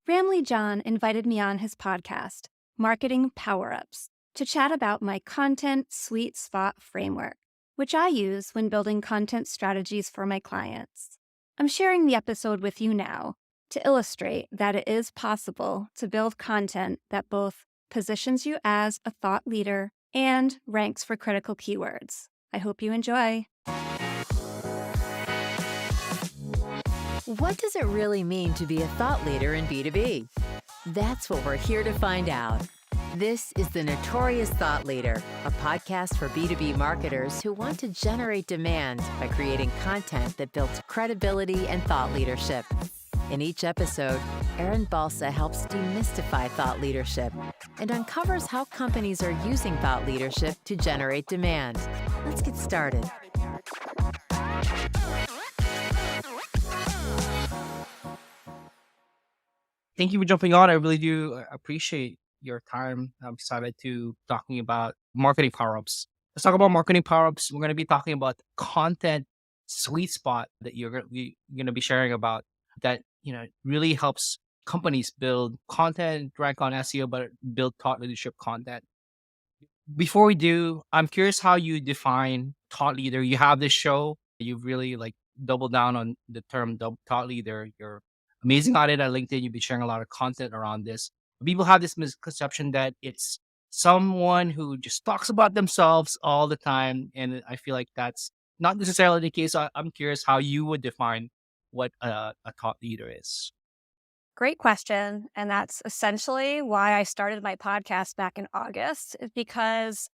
Ramli John invited me on his podcast, Marketing Powerups, to chat about my content sweet spot framework, which I use when building content strategies for my clients. I'm sharing the episode with you now to illustrate that it is possible to build content that both positions you as a thought leader and ranks for critical keywords. I hope you enjoy. What does it really mean to be a thought leader in B2B? That's what we're here to find out. This is The Notorious Thought Leader, a podcast for B2B marketers who want to generate demand by creating content that builds credibility and thought leadership. In each episode, Erin Balsa helps demystify thought leadership and uncovers how companies are using thought leadership to generate demand. Let's get started. Thank you for jumping on. I really do appreciate your time. I'm excited to talking about marketing power-ups. Let's talk about marketing power-ups. We're going to be talking about content sweet spot that you're going to be sharing about that, really helps companies build content, rank on SEO, but build thought leadership content. Before we do, I'm curious how you define thought leader. You have this show. You've really doubled down on the term thought leader. You're amazing at it at LinkedIn. You've been sharing a lot of content around this. People have this misconception that it's someone who just talks about themselves all the time. And I feel like that's not necessarily the case. I'm curious how you would define what a thought leader is. Great question. And that's essentially why I started my podcast back in August, is because,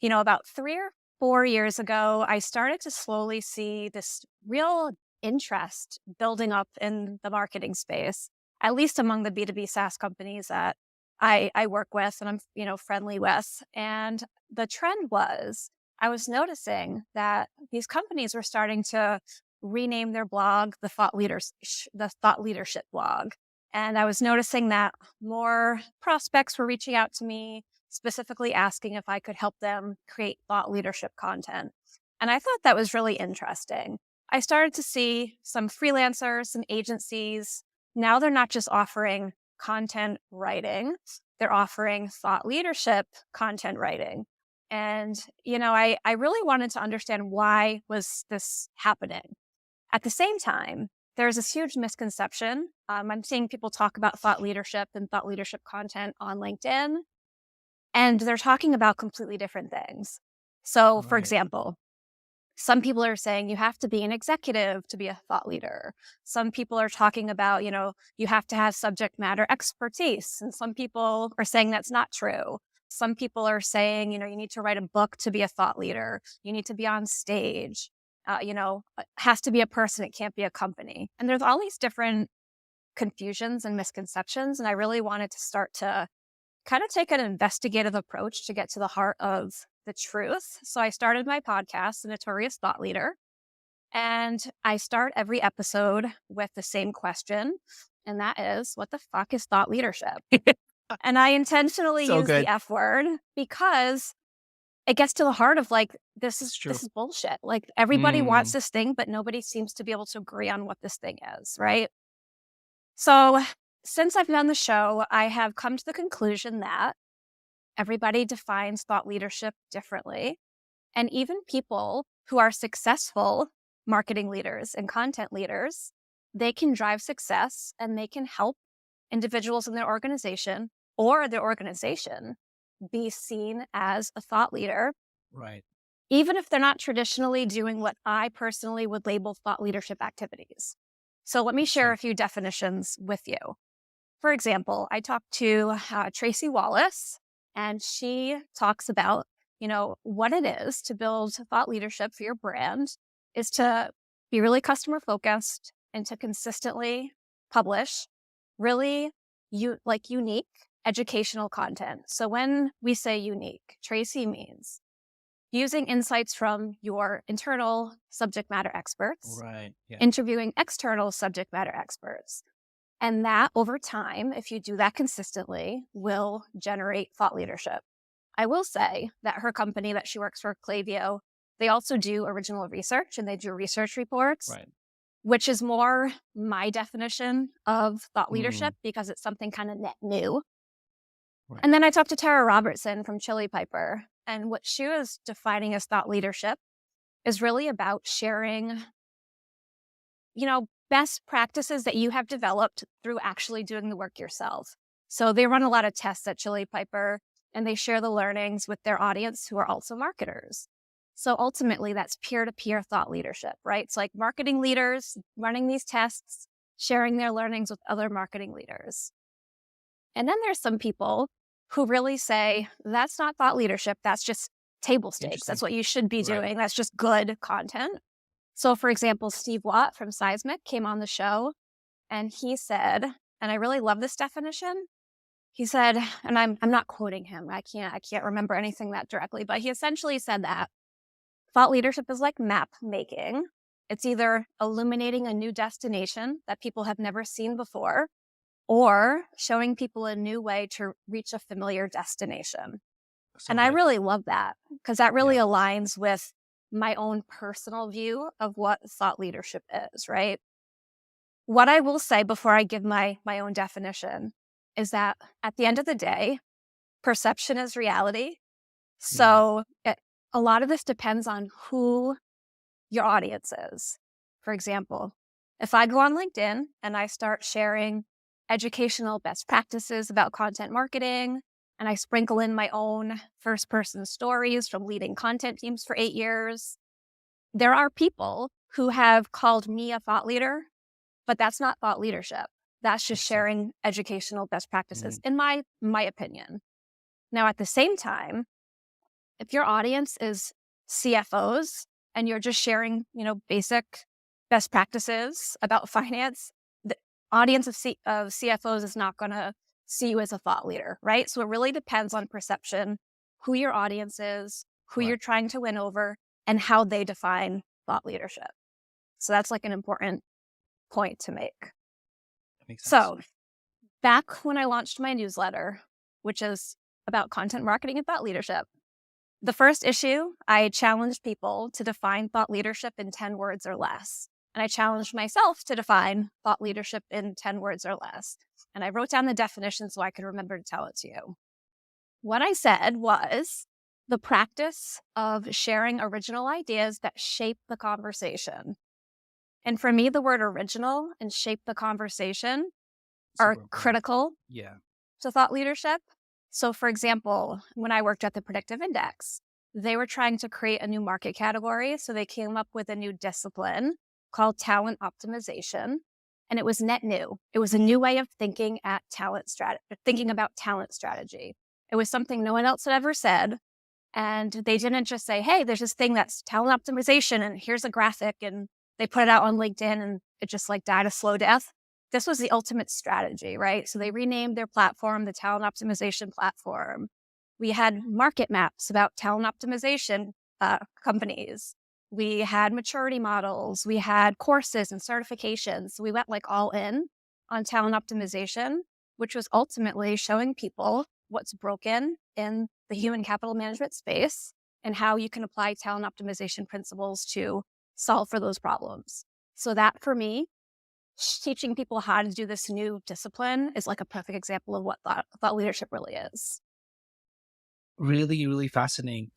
about 3 or 4 years ago, I started to slowly see this real interest building up in the marketing space, at least among the B2B SaaS companies that I work with and I'm, friendly with. And the trend was, I was noticing that these companies were starting to rename their blog the Thought Leadership blog. And I was noticing that more prospects were reaching out to me, specifically asking if I could help them create thought leadership content. And I thought that was really interesting. I started to see some freelancers and agencies. Now they're not just offering content writing, they're offering thought leadership content writing. And, I really wanted to understand why was this happening. At the same time, there's this huge misconception. I'm seeing people talk about thought leadership and thought leadership content on LinkedIn, and they're talking about completely different things. So, for Right. example, some people are saying you have to be an executive to be a thought leader. Some people are talking about, you have to have subject matter expertise. And some people are saying that's not true. Some people are saying, you need to write a book to be a thought leader. You need to be on stage. It has to be a person. It can't be a company. And there's all these different confusions and misconceptions. And I really wanted to start to kind of take an investigative approach to get to the heart of the truth. So I started my podcast, The Notorious Thought Leader, and I start every episode with the same question, and that is, what the fuck is thought leadership? And I intentionally So use good. the F word because it gets to the heart of this It's true. is bullshit. Everybody wants Mm. this thing, but nobody seems to be able to agree on what this thing is, right? So since I've done the show, I have come to the conclusion that everybody defines thought leadership differently. And even people who are successful marketing leaders and content leaders, they can drive success and they can help individuals in their organization or their organization be seen as a thought leader, Right. even if they're not traditionally doing what I personally would label thought leadership activities. So let me share Sure. a few definitions with you. For example, I talked to Tracy Wallace, and she talks about, what it is to build thought leadership for your brand is to be really customer focused and to consistently publish really unique educational content. So when we say unique, Tracy means using insights from your internal subject matter experts, Right. Yeah. interviewing external subject matter experts. And that over time, if you do that consistently, will generate thought leadership. I will say that her company that she works for, Klaviyo, they also do original research and they do research reports. Right. which is more my definition of thought Mm, leadership because it's something kind of net new. right. And then I talked to Tara Robertson from Chili Piper, and what she was defining as thought leadership is really about sharing, best practices that you have developed through actually doing the work yourself. So they run a lot of tests at Chili Piper and they share the learnings with their audience who are also marketers. So ultimately, that's peer to peer thought leadership, right? It's like marketing leaders running these tests, sharing their learnings with other marketing leaders. And then there's some people who really say that's not thought leadership, that's just table stakes. That's Interesting. what you should be Right. doing. That's just good content. So, for example, Steve Watt from Seismic came on the show and he said, and I really love this definition. He said, and I'm not quoting him. I can't remember anything that directly, but he essentially said that thought leadership is like map making. It's either illuminating a new destination that people have never seen before or showing people a new way to reach a familiar destination. So And I good. really love that because that really Yeah. aligns with my own personal view of what thought leadership is, right? What I will say before I give my own definition is that at the end of the day, perception is reality. Mm, So a lot of this depends on who your audience is. For example, if I go on LinkedIn and I start sharing educational best practices about content marketing, and I sprinkle in my own first person stories from leading content teams for 8 years, there are people who have called me a thought leader, but that's not thought leadership. That's just interesting. sharing educational best practices, Mm, in my opinion. Now, at the same time, if your audience is CFOs and you're just sharing, basic best practices about finance, the audience of CFOs is not going to see you as a thought leader, right? So it really depends on perception, who your audience is, who you're right. trying to win over, and how they define thought leadership. So that's like an important point to make. That makes sense. So back when I launched my newsletter, which is about content marketing and thought leadership, the first issue, I challenged people to define thought leadership in 10 words or less. And I challenged myself to define thought leadership in 10 words or less. And I wrote down the definition so I could remember to tell it to you. What I said was the practice of sharing original ideas that shape the conversation. And for me, the word original and shape the conversation are Super important. critical Yeah. to thought leadership. So, for example, when I worked at the Predictive Index, they were trying to create a new market category. So, they came up with a new discipline called talent optimization. And it was net new. It was a new way of thinking about talent strategy. It was something no one else had ever said. And they didn't just say, hey, there's this thing that's talent optimization, and here's a graphic, and they put it out on LinkedIn and it just like died a slow death. This was the ultimate strategy, right? So they renamed their platform the Talent Optimization Platform. We had market maps about talent optimization companies. We had maturity models. We had courses and certifications. So we went like all in on talent optimization, which was ultimately showing people what's broken in the human capital management space and how you can apply talent optimization principles to solve for those problems. So that for me, teaching people how to do this new discipline is like a perfect example of what thought leadership really is. Really, really fascinating.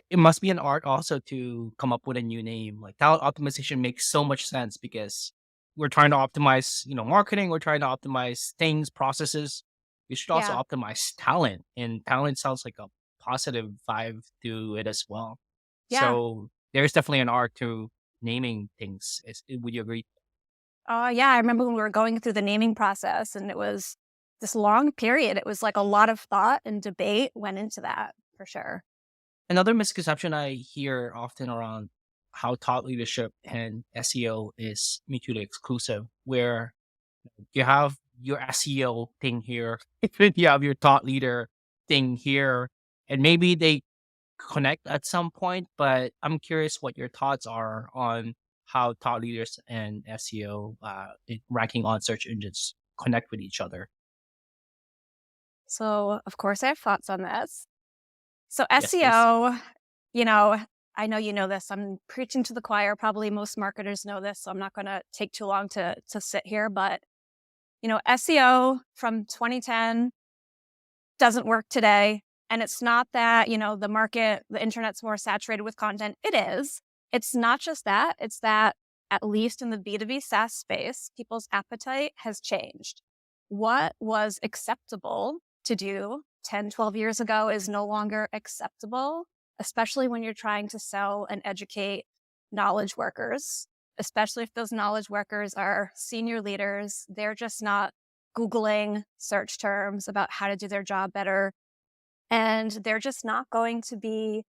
It must be an art also to come up with a new name. Like talent optimization makes so much sense because we're trying to optimize, marketing. We're trying to optimize things, processes. We should also Yeah. optimize talent, and talent sounds like a positive vibe to it as well. Yeah. So there's definitely an art to naming things. Would you agree? Yeah. I remember when we were going through the naming process and it was this long period. It was like a lot of thought and debate went into that for sure. Another misconception I hear often around how thought leadership and SEO is mutually exclusive, where you have your SEO thing here, you have your thought leader thing here, and maybe they connect at some point. But I'm curious what your thoughts are on how thought leaders and SEO ranking on search engines connect with each other. So, of course, I have thoughts on this. So, Yes, please. SEO, you know, I know you know this. I'm preaching to the choir. Probably most marketers know this, so I'm not going to take too long to sit here. But SEO from 2010 doesn't work today. And it's not that, the internet's more saturated with content. It is. It's not just that. It's that at least in the B2B SaaS space, people's appetite has changed. What was acceptable to do 10, 12 years ago is no longer acceptable, especially when you're trying to sell and educate knowledge workers, especially if those knowledge workers are senior leaders. They're just not Googling search terms about how to do their job better. And they're just not going to be,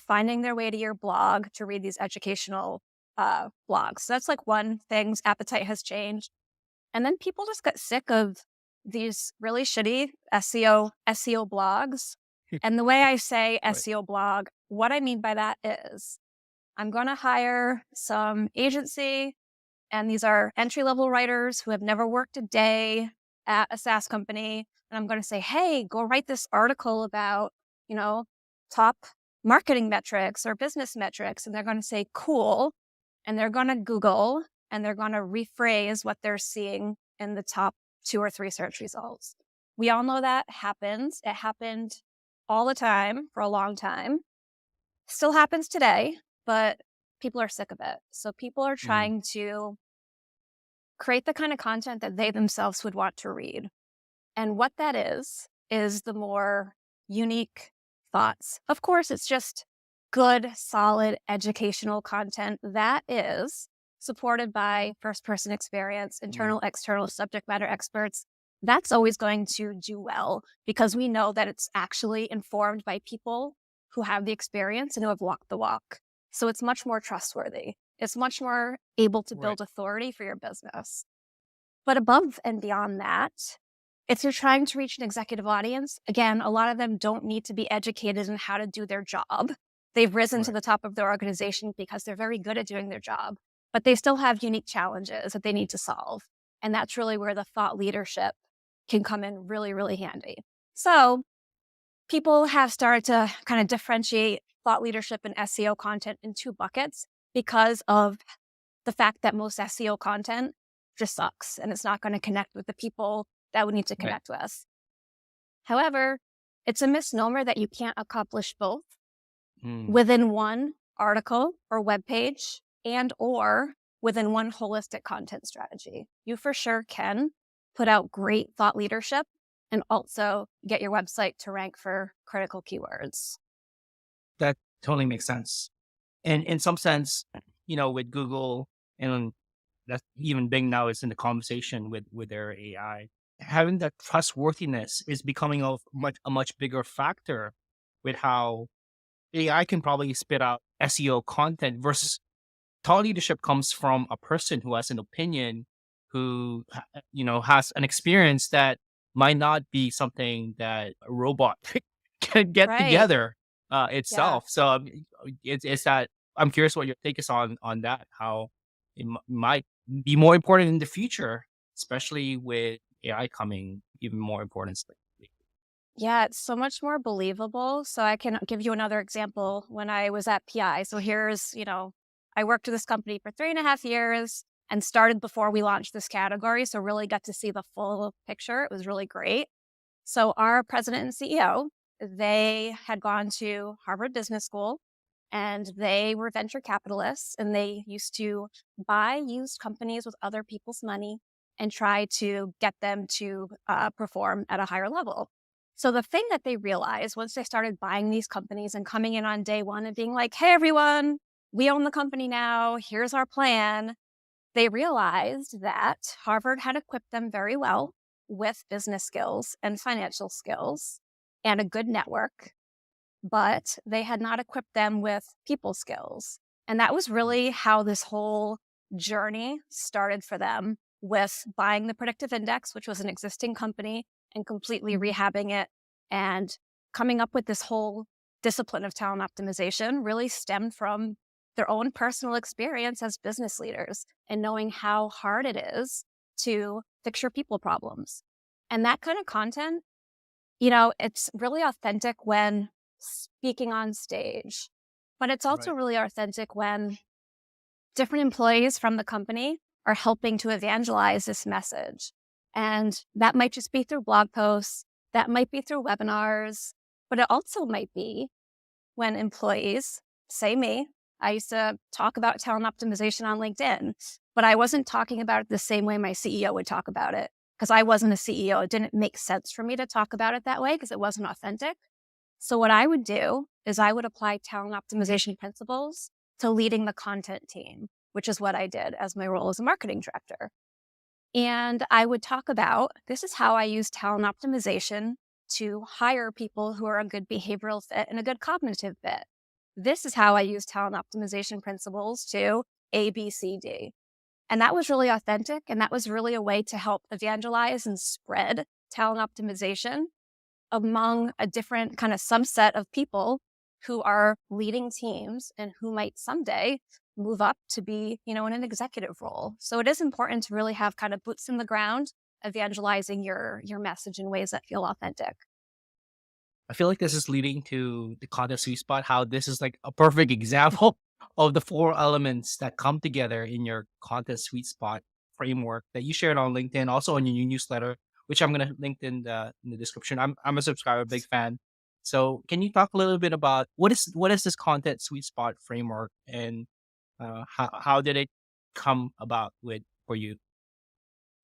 finding their way to your blog to read these educational blogs. So that's like one thing's appetite has changed. And then people just got sick of these really shitty SEO blogs. And the way I say Right. SEO blog, what I mean by that is I'm going to hire some agency, and these are entry-level writers who have never worked a day at a SaaS company. And I'm going to say, hey, go write this article about, top marketing metrics or business metrics. And they're going to say, cool. And they're going to Google and they're going to rephrase what they're seeing in the top 2 or 3 search results. We all know that happens. It happened all the time for a long time. Still happens today, but people are sick of it. So people are trying to create the kind of content that they themselves would want to read. And what that is the more unique thoughts. Of course, it's just good, solid educational content that is supported by first-person experience, internal, external subject matter experts. That's always going to do well because we know that it's actually informed by people who have the experience and who have walked the walk. So it's much more trustworthy. It's much more able to build authority for your business. But above and beyond that, if you're trying to reach an executive audience, again, a lot of them don't need to be educated in how to do their job. They've risen to the top of their organization because they're very good at doing their job, but they still have unique challenges that they need to solve. And that's really where the thought leadership can come in really, really handy. So people have started to kind of differentiate thought leadership and SEO content in 2 buckets because of the fact that most SEO content just sucks and it's not going to connect with the people that we need to connect with. However, it's a misnomer that you can't accomplish both within one article or web page and or within one holistic content strategy. You for sure can put out great thought leadership and also get your website to rank for critical keywords. That totally makes sense. And in some sense, with Google, and that's even Bing now is in the conversation with their AI, having that trustworthiness is becoming a much bigger factor with how AI can probably spit out SEO content versus thought leadership comes from a person who has an opinion, who has an experience that might not be something that a robot can get Right. together Yeah. itself. So it's that I'm curious what your take is on that. How it might be more important in the future, especially with AI coming even more important. Yeah, it's so much more believable. So I can give you another example when I was at PI. So here's, I worked with this company for 3.5 years and started before we launched this category. So really got to see the full picture. It was really great. So our president and CEO, they had gone to Harvard Business School and they were venture capitalists and they used to buy used companies with other people's money and try to get them to perform at a higher level. So the thing that they realized once they started buying these companies and coming in on day one and being like, hey, everyone, we own the company now. Here's our plan. They realized that Harvard had equipped them very well with business skills and financial skills and a good network, but they had not equipped them with people skills. And that was really how this whole journey started for them, with buying the Predictive Index, which was an existing company, and completely rehabbing it and coming up with this whole discipline of talent optimization really stemmed from their own personal experience as business leaders and knowing how hard it is to fix your people problems. And that kind of content, it's really authentic when speaking on stage. But it's also Right. really authentic when different employees from the company are helping to evangelize this message. And that might just be through blog posts, that might be through webinars, but it also might be when employees, say me, I used to talk about talent optimization on LinkedIn, but I wasn't talking about it the same way my CEO would talk about it because I wasn't a CEO. It didn't make sense for me to talk about it that way because it wasn't authentic. So what I would do is I would apply talent optimization principles to leading the content team, which is what I did as my role as a marketing director. And I would talk about this is how I use talent optimization to hire people who are a good behavioral fit and a good cognitive fit. This is how I use talent optimization principles to A, B, C, D. And that was really authentic. And that was really a way to help evangelize and spread talent optimization among a different kind of subset of people who are leading teams and who might someday move up to be, in an executive role. So it is important to really have kind of boots in the ground, evangelizing your message in ways that feel authentic. I feel like this is leading to the content sweet spot, how this is like a perfect example of the four elements that come together in your content sweet spot framework that you shared on LinkedIn, also on your new newsletter, which I'm gonna link in the description. I'm a subscriber, big fan. So can you talk a little bit about what is this content sweet spot framework, and how did it come about with for you?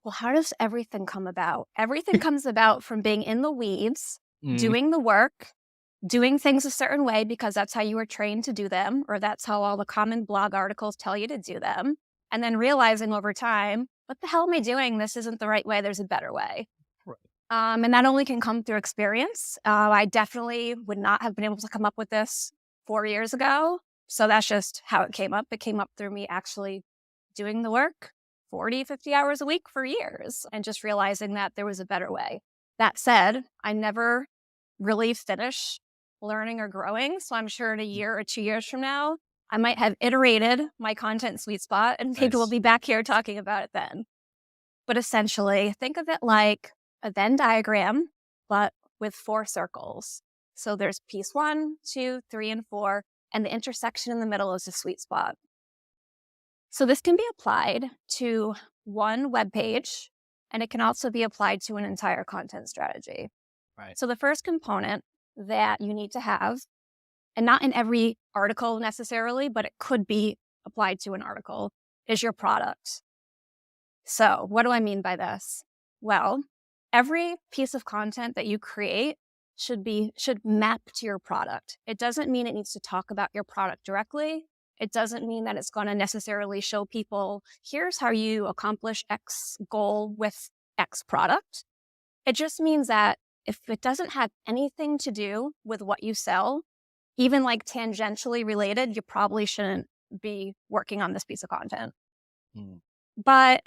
Well, how does everything come about? Everything comes about from being in the weeds, Mm, doing the work, doing things a certain way because that's how you were trained to do them, or that's how all the common blog articles tell you to do them. And then realizing over time, what the hell am I doing? This isn't the right way. There's a better way. right. And that only can come through experience. I definitely would not have been able to come up with this 4 years ago. So that's just how it came up. It came up through me actually doing the work 40, 50 hours a week for years and just realizing that there was a better way. That said, I never really finish learning or growing. So I'm sure in a year or 2 years from now, I might have iterated my content sweet spot and maybe we'll Nice. be back here talking about it then. But essentially, think of it like a Venn diagram, but with four circles. So there's piece 1, 2, 3, and 4, and the intersection in the middle is a sweet spot. So this can be applied to one web page, and it can also be applied to an entire content strategy. Right. So the first component that you need to have, and not in every article necessarily, but it could be applied to an article, is your product. So what do I mean by this? Well, every piece of content that you create should map to your product. It doesn't mean it needs to talk about your product directly. It doesn't mean that it's going to necessarily show people, here's how you accomplish X goal with X product. It just means that if it doesn't have anything to do with what you sell, even like tangentially related, you probably shouldn't be working on this piece of content. Mm, But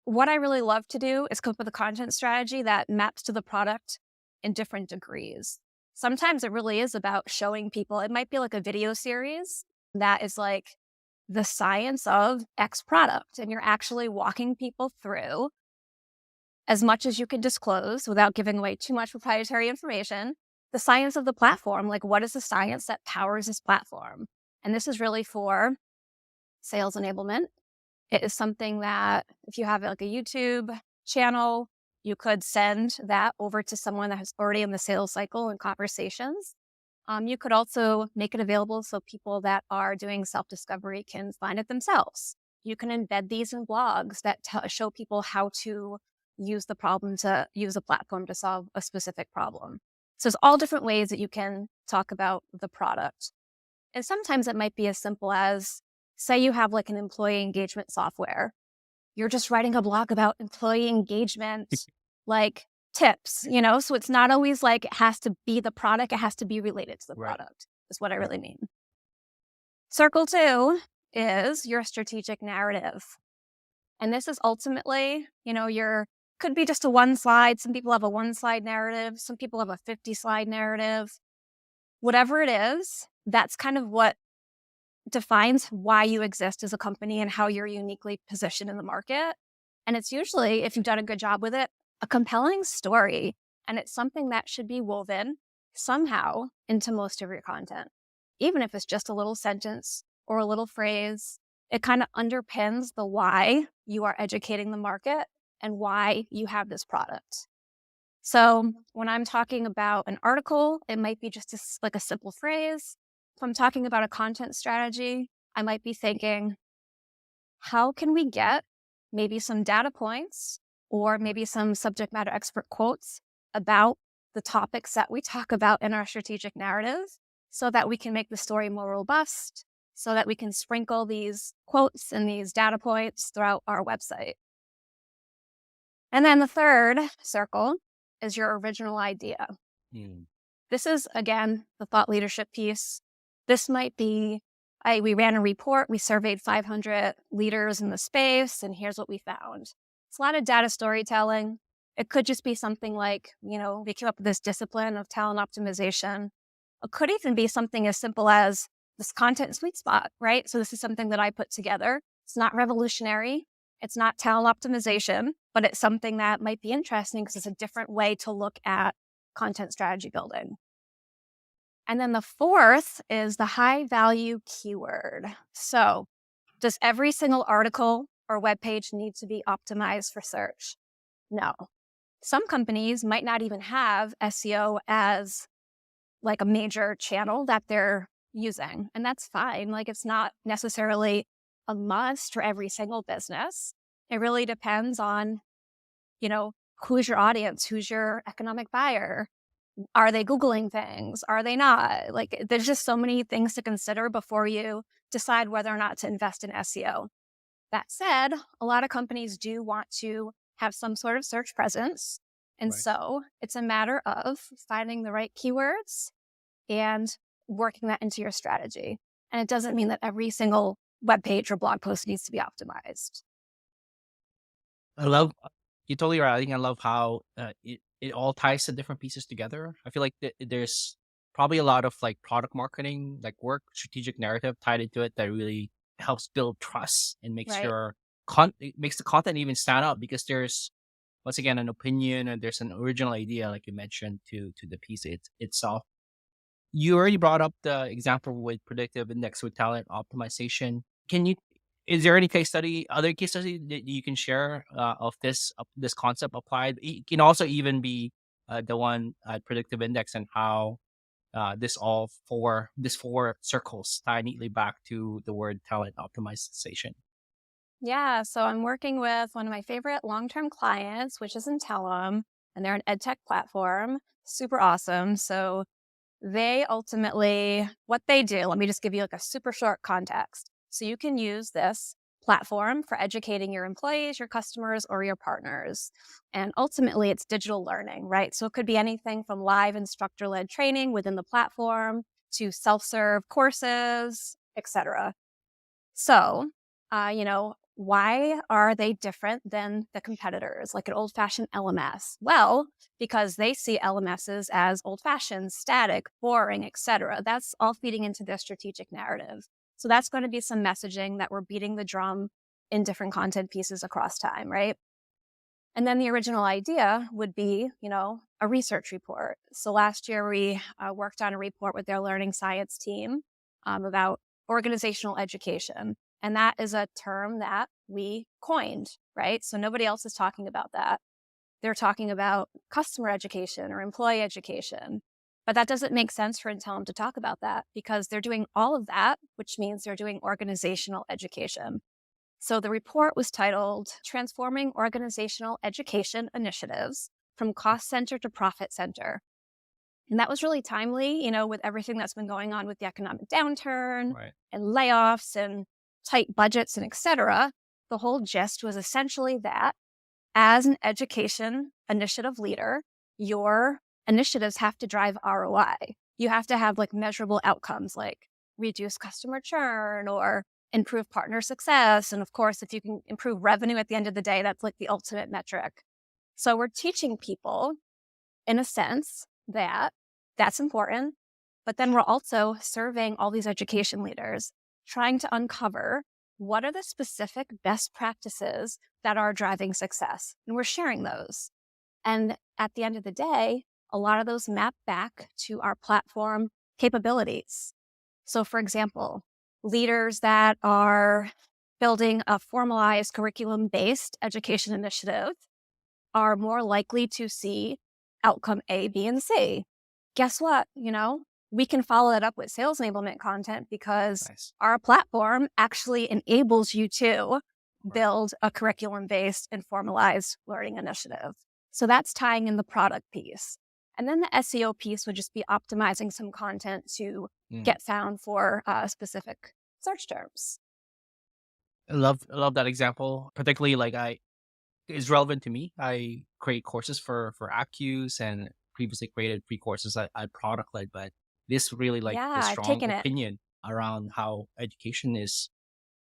what I really love to do is come up with a content strategy that maps to the product in different degrees. Sometimes it really is about showing people, it might be like a video series that is like the science of X product, and you're actually walking people through as much as you can disclose without giving away too much proprietary information, the science of the platform. Like, what is the science that powers this platform? And this is really for sales enablement. It is something that if you have like a YouTube channel, you could send that over to someone that is already in the sales cycle and conversations. You could also make it available so people that are doing self-discovery can find it themselves. You can embed these in blogs that show people how to use the platform to solve a specific problem. So there's all different ways that you can talk about the product. And sometimes it might be as simple as, say you have like an employee engagement software. You're just writing a blog about employee engagement, like tips, so it's not always like it has to be the product, it has to be related to the right. product, is what I really mean. Circle 2 is your strategic narrative. And this is ultimately, your could be just a one slide. Some people have a one slide narrative, some people have a 50-slide narrative. Whatever it is, that's kind of what defines why you exist as a company and how you're uniquely positioned in the market. And it's usually, if you've done a good job with it, a compelling story. And it's something that should be woven somehow into most of your content. even if it's just a little sentence or a little phrase, it kind of underpins the why you are educating the market and why you have this product. So when I'm talking about an article, it might be just like a simple phrase. If I'm talking about a content strategy, I might be thinking, how can we get maybe some data points or maybe some subject matter expert quotes about the topics that we talk about in our strategic narrative so that we can make the story more robust, so that we can sprinkle these quotes and these data points throughout our website. And then the third circle is your original idea. Mm. This is, again, the thought leadership piece. This might be, we ran a report, we surveyed 500 leaders in the space, and here's what we found. It's a lot of data storytelling. It could just be something like, we came up with this discipline of talent optimization. It could even be something as simple as this content sweet spot, right? So this is something that I put together. It's not revolutionary. It's not talent optimization, but it's something that might be interesting because it's a different way to look at content strategy building. And then the fourth is the high value keyword. So does every single article or web page need to be optimized for search? No. Some companies might not even have SEO as like a major channel that they're using, and that's fine. Like, it's not necessarily a must for every single business. It really depends on, who's your audience, who's your economic buyer. Are they Googling things? Are they not? Like, there's just so many things to consider before you decide whether or not to invest in SEO. That said, a lot of companies do want to have some sort of search presence. And Right. so it's a matter of finding the right keywords and working that into your strategy. And it doesn't mean that every single web page or blog post needs to be optimized. I love you're totally right. I think I love how it all ties the different pieces together. I feel like there's probably a lot of like product marketing, like work, strategic narrative tied into it that really helps build trust and makes Right. your it makes the content even stand out because there's once again an opinion and there's an original idea, like you mentioned, to the piece itself. You already brought up the example with predictive index with talent optimization. Can you is there any other case study that you can share of this concept applied? It can also even be the one at predictive index and how this four circles tie neatly back to the word talent optimization. Yeah. So I'm working with one of my favorite long-term clients, which is Intellum, and they're an ed tech platform. Super awesome. So they ultimately, what they do, let me just give you like a super short context. So you can use this platform for educating your employees, your customers, or your partners. And ultimately, it's digital learning, right? So it could be anything from live instructor-led training within the platform to self-serve courses, etc. So, why are they different than the competitors, like an old-fashioned LMS? Well, because they see LMSs as old-fashioned, static, boring, etc. That's all feeding into their strategic narrative. So that's going to be some messaging that we're beating the drum in different content pieces across time, right? And then the original idea would be, a research report. So last year we worked on a report with their learning science team about organizational education. And that is a term that we coined, right? So nobody else is talking about that. They're talking about customer education or employee education. But that doesn't make sense for Intellum to talk about that because they're doing all of that, which means they're doing organizational education. So the report was titled Transforming Organizational Education Initiatives from Cost Center to Profit Center. And that was really timely, with everything that's been going on with the economic downturn Right. and layoffs and tight budgets and et cetera. The whole gist was essentially that as an education initiative leader, your initiatives have to drive ROI. You have to have like measurable outcomes like reduce customer churn or improve partner success. And of course, if you can improve revenue at the end of the day, that's like the ultimate metric. So we're teaching people, in a sense, that that's important. But then we're also surveying all these education leaders, trying to uncover what are the specific best practices that are driving success. And we're sharing those. And at the end of the day, a lot of those map back to our platform capabilities. So, for example, leaders that are building a formalized curriculum based education initiative are more likely to see outcome A, B, and C. Guess what? We can follow that up with sales enablement content because Nice. our platform actually enables you to Right. build a curriculum based and formalized learning initiative. So that's tying in the product piece. And then the SEO piece would just be optimizing some content to Mm. get found for specific search terms. I love that example, particularly like I is relevant to me. I create courses for AppQs and previously created free courses at product led, but this really like Yeah, the I've strong taken it. opinion around how education is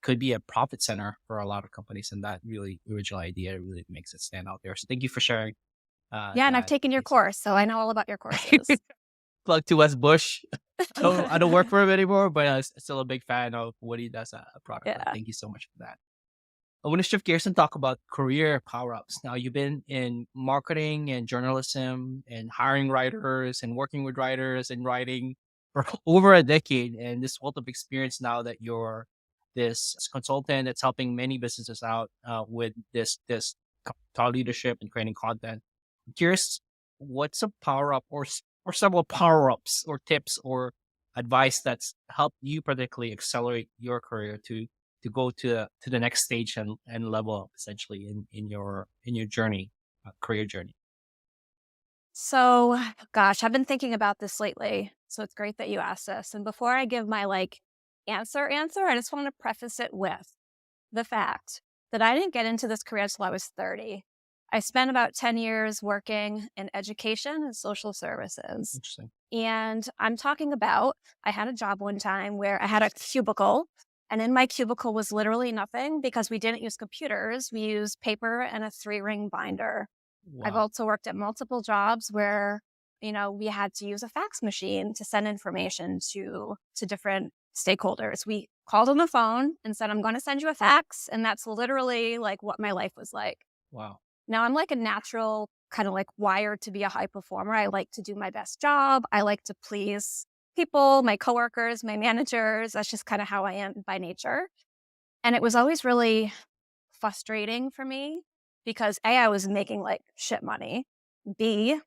could be a profit center for a lot of companies, and that really original idea really makes it stand out there. So thank you for sharing Yeah, and I've that taken your insight. course, so I know all about your courses. Plug to West Bush. I don't work for him anymore, but I'm still a big fan of what he does at product led. Yeah. Thank you so much for that. I want to shift gears and talk about career power ups. Now, you've been in marketing and journalism and hiring writers and working with writers and writing for over a decade. And this wealth of experience now that you're this consultant that's helping many businesses out with this thought leadership and creating content. I'm curious, what's a power up or several power ups or tips or advice that's helped you particularly accelerate your career to go to the next stage and level up essentially in your journey, career journey. So, gosh, I've been thinking about this lately. So it's great that you asked this. And before I give my answer, I just want to preface it with the fact that I didn't get into this career until I was 30. I spent about 10 years working in education and social services. Interesting. And I'm talking about, I had a job one time where I had a cubicle, and in my cubicle was literally nothing because we didn't use computers. We used paper and a 3-ring binder. I've Wow. also worked at multiple jobs where, we had to use a fax machine to send information to different stakeholders. We called on the phone and said, I'm going to send you a fax. And that's literally like what my life was like. Wow. Now I'm like a natural kind of like wired to be a high performer. I like to do my best job. I like to please people, my coworkers, my managers. That's just kind of how I am by nature. And it was always really frustrating for me because A, I was making like shit money. B,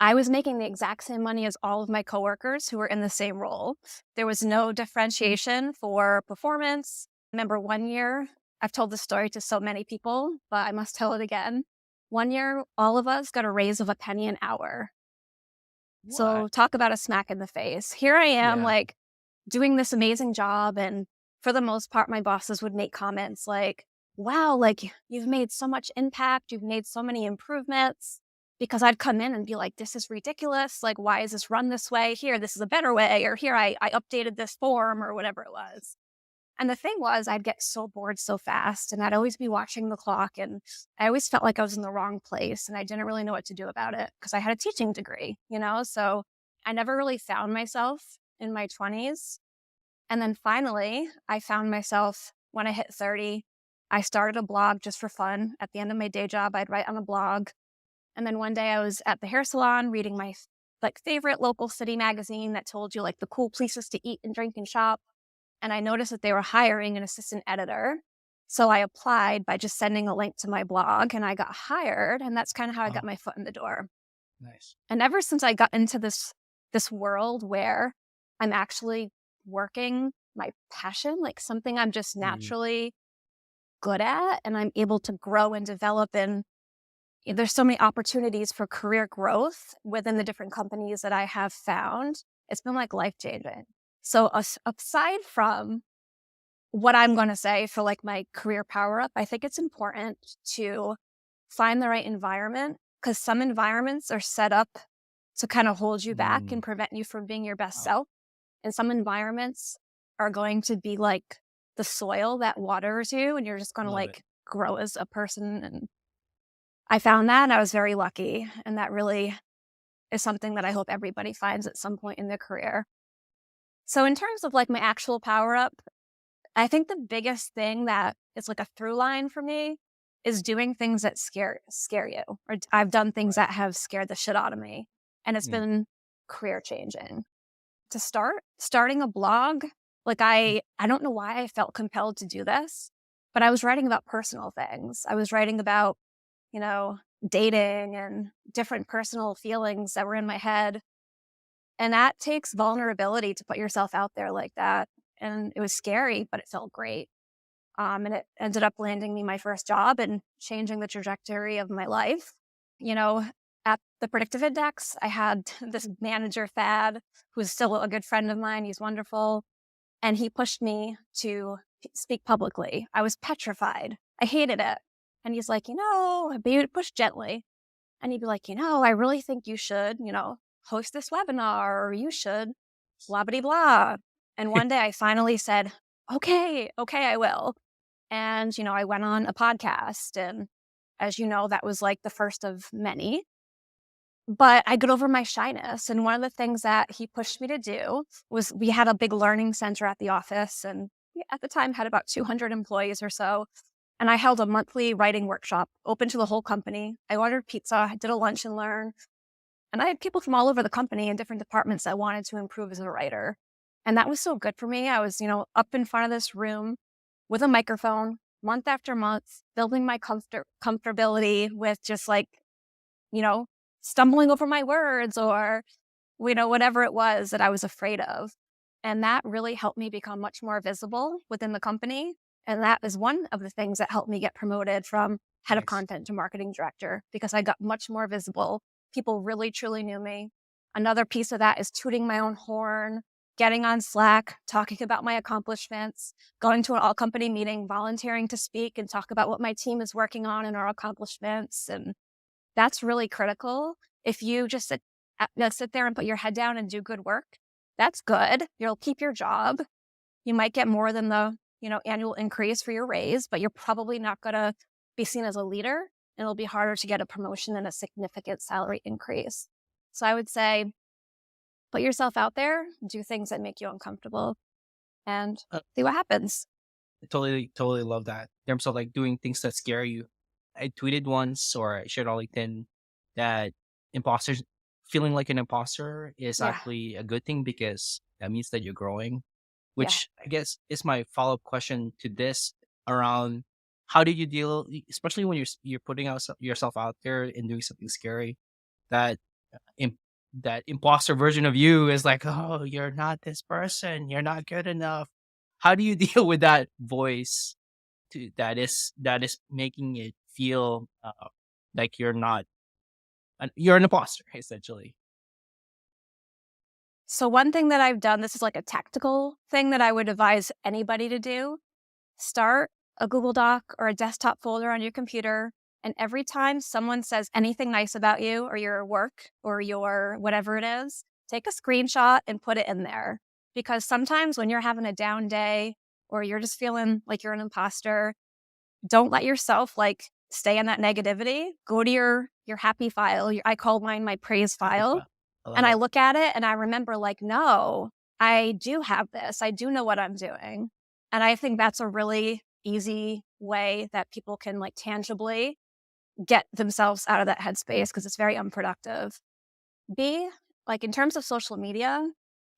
I was making the exact same money as all of my coworkers who were in the same role. There was no differentiation for performance. Remember one year, I've told this story to so many people, but I must tell it again. One year, all of us got a raise of a penny an hour. What? So talk about a smack in the face. Here I am, Yeah. like doing this amazing job. And for the most part, my bosses would make comments like, wow, like you've made so much impact. You've made so many improvements. Because I'd come in and be like, this is ridiculous. Like, why is this run this way? Here, this is a better way. Or here, I updated this form or whatever it was. And the thing was, I'd get so bored so fast and I'd always be watching the clock. And I always felt like I was in the wrong place and I didn't really know what to do about it because I had a teaching degree, So I never really found myself in my 20s. And then finally, I found myself when I hit 30. I started a blog just for fun. At the end of my day job, I'd write on a blog. And then one day I was at the hair salon reading my like favorite local city magazine that told you like the cool places to eat and drink and shop. And I noticed that they were hiring an assistant editor. So I applied by just sending a link to my blog and I got hired. And that's kind of how I got Wow. my foot in the door. Nice. And ever since I got into this world where I'm actually working my passion, like something I'm just Mm. naturally good at and I'm able to grow and develop and there's so many opportunities for career growth within the different companies that I have found. It's been like life changing. So aside from what I'm going to say for like my career power up, I think it's important to find the right environment because some environments are set up to kind of hold you back Mm. and prevent you from being your best Wow. self. And some environments are going to be like the soil that waters you and you're just going to Love it. like grow as a person. And I found that and I was very lucky. And that really is something that I hope everybody finds at some point in their career. So in terms of like my actual power up, I think the biggest thing that is like a through line for me is doing things that scare you. Or I've done things Right. that have scared the shit out of me, and it's Mm. been career changing. To start, starting a blog Like, I don't know why I felt compelled to do this, but I was writing about personal things. I was writing about, you know, dating and different personal feelings that were in my head, and that takes vulnerability to put yourself out there like that, and it was scary, but it felt great. And it ended up landing me my first job and changing the trajectory of my life. You know, at the predictive index, I had this manager, Thad, who's still a good friend of mine. He's wonderful. And he pushed me to speak publicly. I was petrified. I hated it. And he's like, but he would push gently. And he'd be like, I really think you should, host this webinar, or you should blah, blah, blah. And one day I finally said, okay, I will. And, I went on a podcast. And as you know, that was like the first of many. But I got over my shyness. And one of the things that he pushed me to do was we had a big learning center at the office. And we, at the time, had about 200 employees or so. And I held a monthly writing workshop open to the whole company. I ordered pizza, I did a lunch and learn. And I had people from all over the company in different departments that wanted to improve as a writer. And that was so good for me. I was, up in front of this room with a microphone month after month, building my comfortability with just like, you know, stumbling over my words or, whatever it was that I was afraid of. And that really helped me become much more visible within the company. And that is one of the things that helped me get promoted from head of Nice. content to marketing director because I got much more visible. People really, truly knew me. Another piece of that is tooting my own horn, getting on Slack, talking about my accomplishments, going to an all company meeting, volunteering to speak and talk about what my team is working on and our accomplishments. And that's really critical. If you just sit there and put your head down and do good work, that's good. You'll keep your job. You might get more than the, annual increase for your raise, but you're probably not going to be seen as a leader, and it'll be harder to get a promotion and a significant salary increase. So I would say, put yourself out there, do things that make you uncomfortable, and Uh, see what happens. I totally love that. In terms of like doing things that scare you. I tweeted once or I shared on LinkedIn that imposters feeling like an imposter is Yeah, actually a good thing because that means that you're growing. yeah. Which I guess is my follow up question to this around how did you deal, especially when you're putting yourself out there and doing something scary, that im- that imposter version of you is like, oh, you're not this person, you're not good enough. How do you deal with that voice that is making it feel like you're not you're an imposter essentially? So one thing that I've done, this is like a tactical thing that I would advise anybody to do. Start a Google Doc or a desktop folder on your computer. And every time someone says anything nice about you or your work or your whatever it is, take a screenshot and put it in there. Because sometimes when you're having a down day or you're just feeling like you're an imposter, don't let yourself like stay in that negativity. Go to your happy file. I call mine my praise Happy file. file. I love And I it. look at it and I remember like, no, I do have this. I do know what I'm doing. And I think that's a really easy way that people can like tangibly get themselves out of that headspace because it's very unproductive. B, like in terms of social media,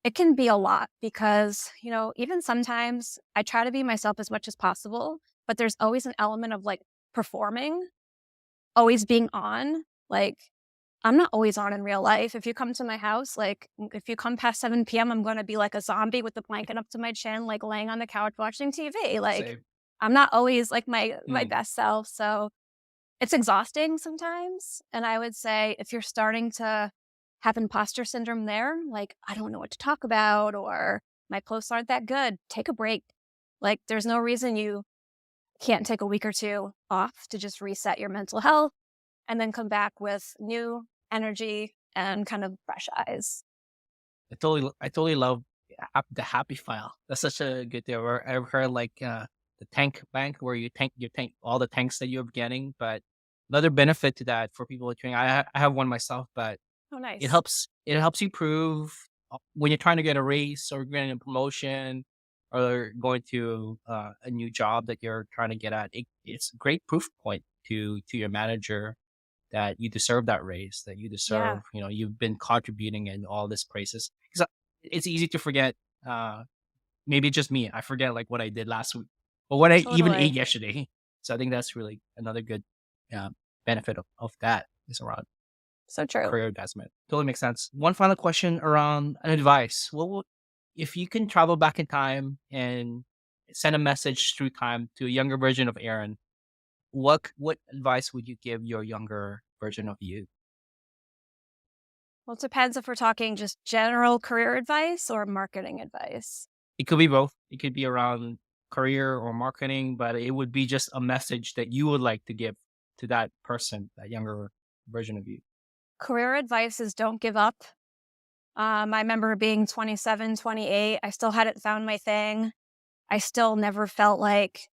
it can be a lot because, even sometimes I try to be myself as much as possible, but there's always an element of like performing, always being on. Like, I'm not always on in real life. If you come to my house, like if you come past 7 p.m., I'm going to be like a zombie with the blanket up to my chin, like laying on the couch watching TV. Like, Same. I'm not always like my Mm. best self. So it's exhausting sometimes. And I would say if you're starting to have imposter syndrome there, like, I don't know what to talk about, or my posts aren't that good, take a break. Like, there's no reason you can't take a week or two off to just reset your mental health and then come back with new energy and kind of fresh eyes. I totally love the happy file. That's such a good thing. I've heard like the tank bank where you tank all the tanks that you're getting. But another benefit to that for people doing, I have one myself, but Oh, it nice. helps you prove when you're trying to get a raise or getting a promotion or going to a new job that you're trying to get at. It's a great proof point to your manager that you deserve that raise, that you Yeah. deserve, you've been contributing in all this praises. Because it's easy to forget uh, maybe just me. I forget like what I did last week or what I even ate Totally. yesterday. So I think that's really another good uh, benefit of that is around So true. career advancement. Totally makes sense. One final question around an advice. If you can travel back in time and send a message through time to a younger version of Erin, what advice would you give your younger version of you? Well, it depends if we're talking just general career advice or marketing advice. It could be both. It could be around career or marketing, but it would be just a message that you would like to give to that person, that younger version of you. Career advice is don't give up. I remember being 27, 28. I still hadn't found my thing. I still never felt like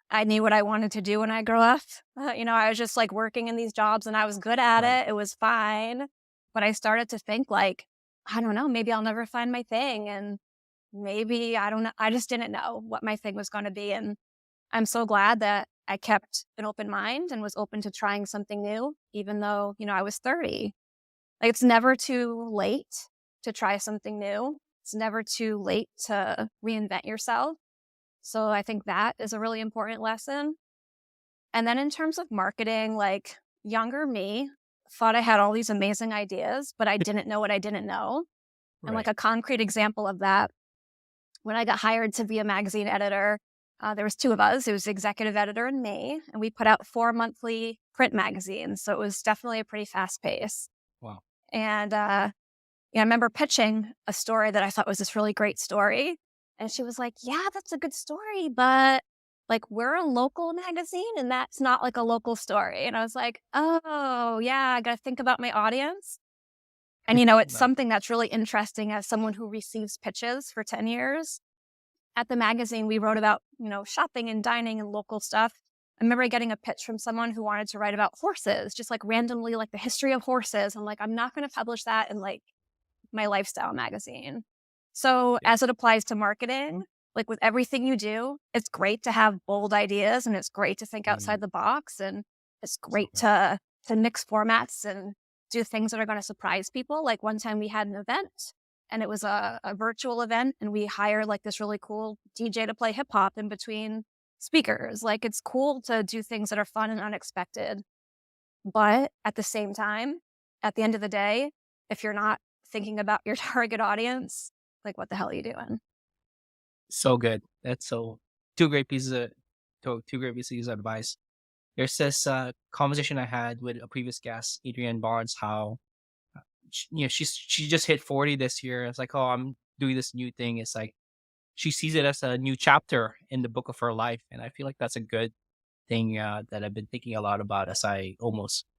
I knew what I wanted to do when I grew up. I was just like working in these jobs and I was good at Right. it. It was fine. But I started to think like, I don't know, maybe I'll never find my thing. And maybe, I don't know. I just didn't know what my thing was going to be. And I'm so glad that I kept an open mind and was open to trying something new, even though, I was 30. Like, it's never too late to try something new. It's never too late to reinvent yourself. So I think that is a really important lesson. And then in terms of marketing, like younger me thought I had all these amazing ideas, but I didn't know what I didn't know. And like Right. a concrete example of that, when I got hired to be a magazine editor, there was two of us. It was the executive editor and me, and we put out 4 monthly print magazines. So it was definitely a pretty fast pace. Wow. And I remember pitching a story that I thought was this really great story. And she was like, yeah, that's a good story, but like we're a local magazine and that's not like a local story. And I was like, oh, yeah, I got to think about my audience. And, it's Love something that's really interesting as someone who receives pitches for 10 years. At the magazine, we wrote about, shopping and dining and local stuff. I remember getting a pitch from someone who wanted to write about horses, just like randomly, like the history of horses. I'm like, I'm not going to publish that in like my lifestyle magazine. So Yeah. as it applies to marketing, like with everything you do, it's great to have bold ideas and it's great to think Mm, outside the box and it's so great good. to mix formats and do things that are going to surprise people. Like one time we had an event and it was a virtual event and we hired like this really cool DJ to play hip hop in between speakers. Like it's cool to do things that are fun and unexpected. But at the same time, at the end of the day, if you're not thinking about your target audience, like what the hell are you doing? So good. That's so two great pieces of two great pieces of advice. There's this conversation I had with a previous guest, Adrienne Barnes, how she just hit 40 this year. It's like, oh, I'm doing this new thing. It's like she sees it as a new chapter in the book of her life, and I feel like that's a good thing that I've been thinking a lot about as I'm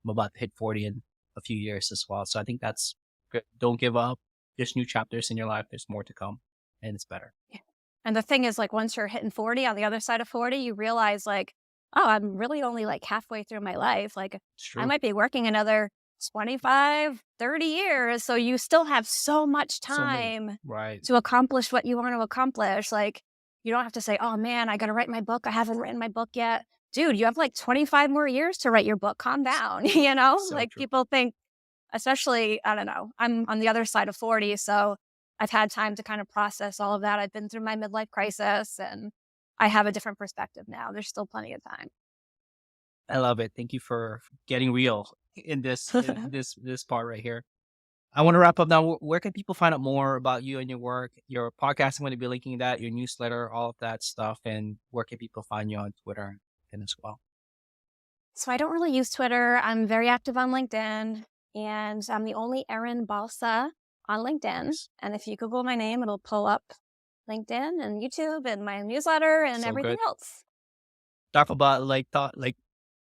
about to hit 40 in a few years as well. So I think that's good. Don't give up. There's new chapters in your life. There's more to come, and it's better. Yeah. And the thing is, like, once you're hitting 40, on the other side of 40, you realize, like, oh, I'm really only like halfway through my life. Like, It's I true. might be working another 25, 30 years. So you still have so much So many. time Right. to accomplish what you want to accomplish. Like, you don't have to say, oh man, I got to write my book. I haven't written my book yet. Dude, you have like 25 more years to write your book. Calm down. So Like true. people think, especially, I don't know, I'm on the other side of 40. So I've had time to kind of process all of that. I've been through my midlife crisis and I have a different perspective now. There's still plenty of time. I love it. Thank you for getting real in this part right here. I want to wrap up now. Where can people find out more about you and your work? Your podcast, I'm going to be linking that, your newsletter, all of that stuff. And where can people find you on Twitter and as well? So I don't really use Twitter. I'm very active on LinkedIn and I'm the only Erin Balsa on LinkedIn. Nice. And if you Google my name, it'll pull up LinkedIn and YouTube and my newsletter and So everything good. else. Talk about like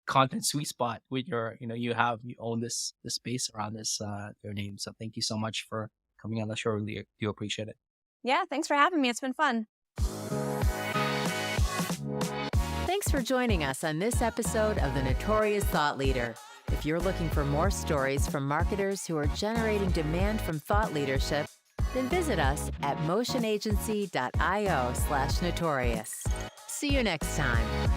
content sweet spot with you own this space around this your name. So thank you so much for coming on the show. Really do appreciate it. Yeah, thanks for having me. It's been fun. Thanks for joining us on this episode of The Notorious Thought Leader. If you're looking for more stories from marketers who are generating demand from thought leadership, then visit us at motionagency.io/notorious. See you next time.